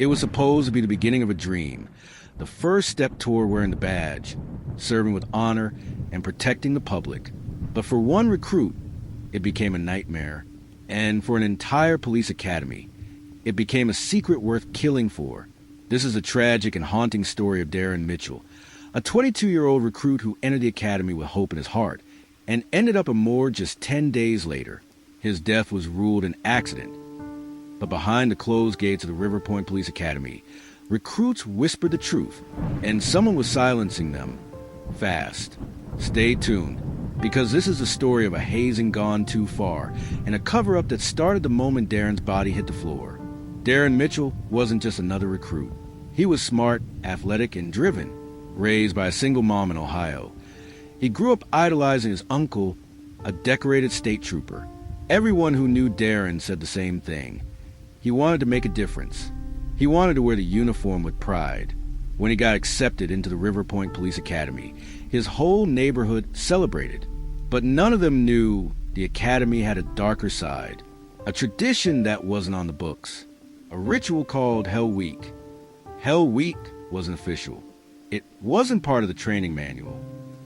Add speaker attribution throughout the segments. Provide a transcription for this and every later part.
Speaker 1: It was supposed to be the beginning of a dream, the first step toward wearing the badge, serving with honor and protecting the public. But for one recruit, it became a nightmare. And for an entire police academy, it became a secret worth killing for. This is a tragic and haunting story of Darren Mitchell, a 22-year-old recruit who entered the academy with hope in his heart and ended up a morgue just 10 days later. His death was ruled an accident. But behind the closed gates of the River Point Police Academy, recruits whispered the truth, and someone was silencing them fast. Stay tuned, because this is the story of a hazing gone too far and a cover-up that started the moment Darren's body hit the floor. Darren Mitchell wasn't just another recruit. He was smart, athletic, and driven, raised by a single mom in Ohio. He grew up idolizing his uncle, a decorated state trooper. Everyone who knew Darren said the same thing. He wanted to make a difference. He wanted to wear the uniform with pride. When he got accepted into the River Point Police Academy, his whole neighborhood celebrated. But none of them knew the academy had a darker side, a tradition that wasn't on the books, a ritual called Hell Week. Hell Week wasn't official. It wasn't part of the training manual,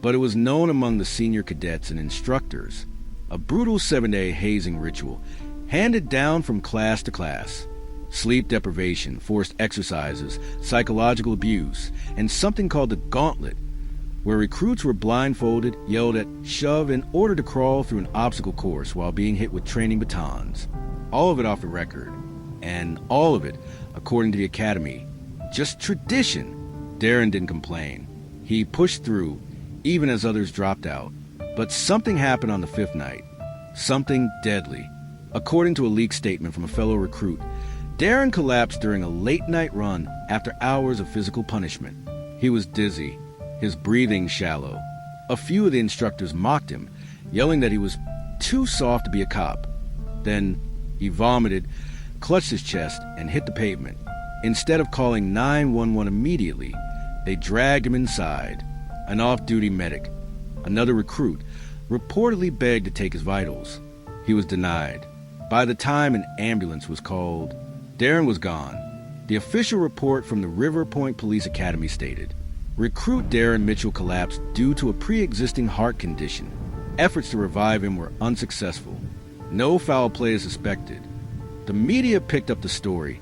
Speaker 1: but it was known among the senior cadets and instructors, a brutal 7-day hazing ritual handed down from class to class. Sleep deprivation, forced exercises, psychological abuse, and something called the gauntlet, where recruits were blindfolded, yelled at, shoved, and ordered to crawl through an obstacle course while being hit with training batons. All of it off the record, and all of it, according to the academy, just tradition. Darren didn't complain. He pushed through, even as others dropped out. But something happened on the 5th night. Something deadly. According to a leaked statement from a fellow recruit, Darren collapsed during a late-night run after hours of physical punishment. He was dizzy, his breathing shallow. A few of the instructors mocked him, yelling that he was too soft to be a cop. Then he vomited, clutched his chest, and hit the pavement. Instead of calling 911 immediately, they dragged him inside. An off-duty medic, another recruit, reportedly begged to take his vitals. He was denied. By the time an ambulance was called, Darren was gone. The official report from the River Point Police Academy stated, recruit Darren Mitchell collapsed due to a pre-existing heart condition. Efforts to revive him were unsuccessful. No foul play is suspected. The media picked up the story,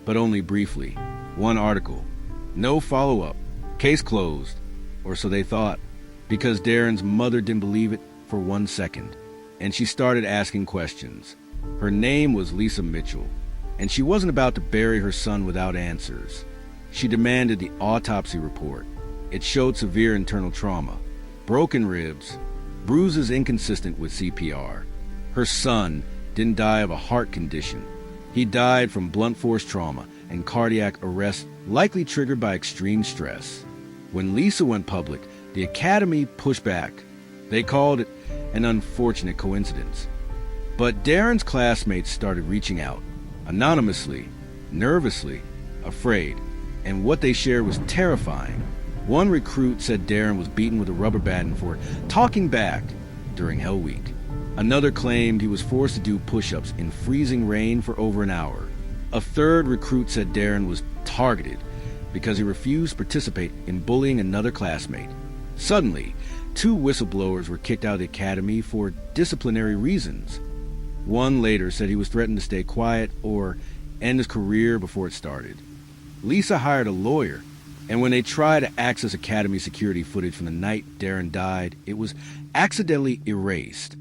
Speaker 1: but only briefly. One article. No follow-up. Case closed. Or so they thought, because Darren's mother didn't believe it for 1 second, and she started asking questions. Her name was Lisa Mitchell, and she wasn't about to bury her son without answers. She demanded the autopsy report. It showed severe internal trauma, broken ribs, bruises inconsistent with CPR. Her son didn't die of a heart condition. He died from blunt force trauma and cardiac arrest likely triggered by extreme stress. When Lisa went public, the academy pushed back. They called it an unfortunate coincidence. But Darren's classmates started reaching out, anonymously, nervously, afraid, and what they shared was terrifying. One recruit said Darren was beaten with a rubber baton for talking back during Hell Week. Another claimed he was forced to do push-ups in freezing rain for over an hour. A third recruit said Darren was targeted because he refused to participate in bullying another classmate. Suddenly, 2 whistleblowers were kicked out of the academy for disciplinary reasons. One later said he was threatened to stay quiet or end his career before it started. Lisa hired a lawyer, and when they tried to access academy security footage from the night Darren died, it was accidentally erased.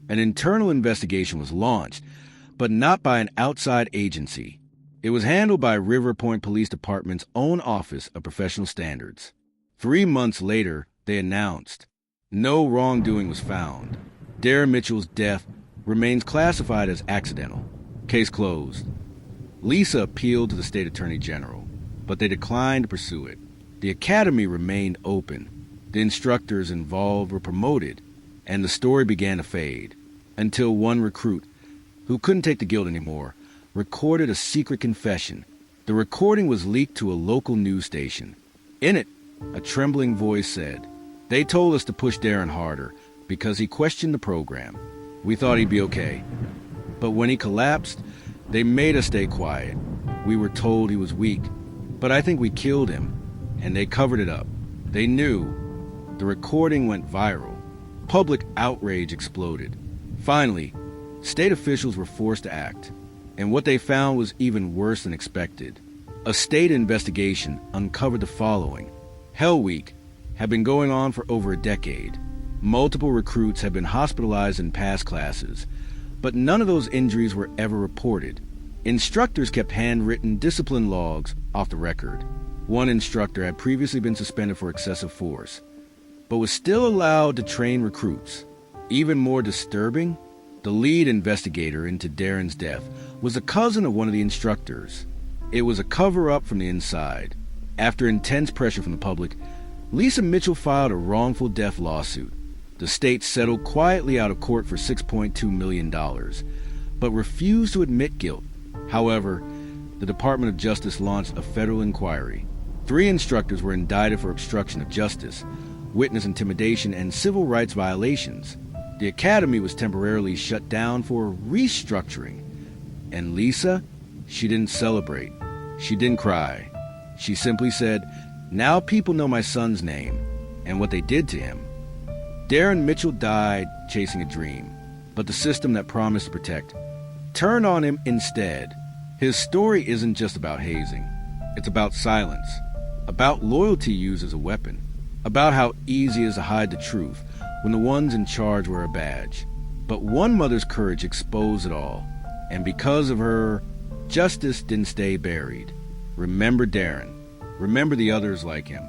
Speaker 1: An internal investigation was launched, but not by an outside agency. It was handled by River Point Police Department's own Office of Professional Standards. 3 months later, they announced, no wrongdoing was found. Darren Mitchell's death remains classified as accidental. Case closed. Lisa appealed to the state attorney general, but they declined to pursue it. The academy remained open. The instructors involved were promoted, and the story began to fade, until one recruit, who couldn't take the guilt anymore, recorded a secret confession. The recording was leaked to a local news station. In it, a trembling voice said, "They told us to push Darren harder because he questioned the program. We thought he'd be okay. But when he collapsed, They made us stay quiet. We were told he was weak, but I think we killed him, and they covered it up. They knew. The recording went viral. Public outrage exploded. Finally, state officials were forced to act, and what they found was even worse than expected. A state investigation uncovered the following. Hell Week had been going on for over a decade. Multiple recruits had been hospitalized in past classes, but none of those injuries were ever reported. Instructors kept handwritten discipline logs off the record. One instructor had previously been suspended for excessive force, but was still allowed to train recruits. Even more disturbing, the lead investigator into Darren's death was a cousin of one of the instructors. It was a cover-up from the inside. After intense pressure from the public, Lisa Mitchell filed a wrongful death lawsuit. The state settled quietly out of court for $6.2 million, but refused to admit guilt. However, the Department of Justice launched a federal inquiry. 3 instructors were indicted for obstruction of justice, witness intimidation, and civil rights violations. The academy was temporarily shut down for restructuring. And Lisa, she didn't celebrate. She didn't cry. She simply said, "Now people know my son's name and what they did to him." Darren Mitchell died chasing a dream, but the system that promised to protect turned on him instead. His story isn't just about hazing. It's about silence, about loyalty used as a weapon, about how easy it is to hide the truth when the ones in charge wear a badge. But one mother's courage exposed it all, and because of her, justice didn't stay buried. Remember Darren. Remember the others like him.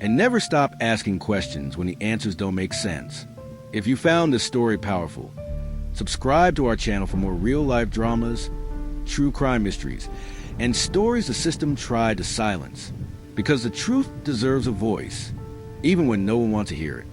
Speaker 1: And never stop asking questions when the answers don't make sense. If you found this story powerful, subscribe to our channel for more real-life dramas, true crime mysteries, and stories the system tried to silence. Because the truth deserves a voice, even when no one wants to hear it.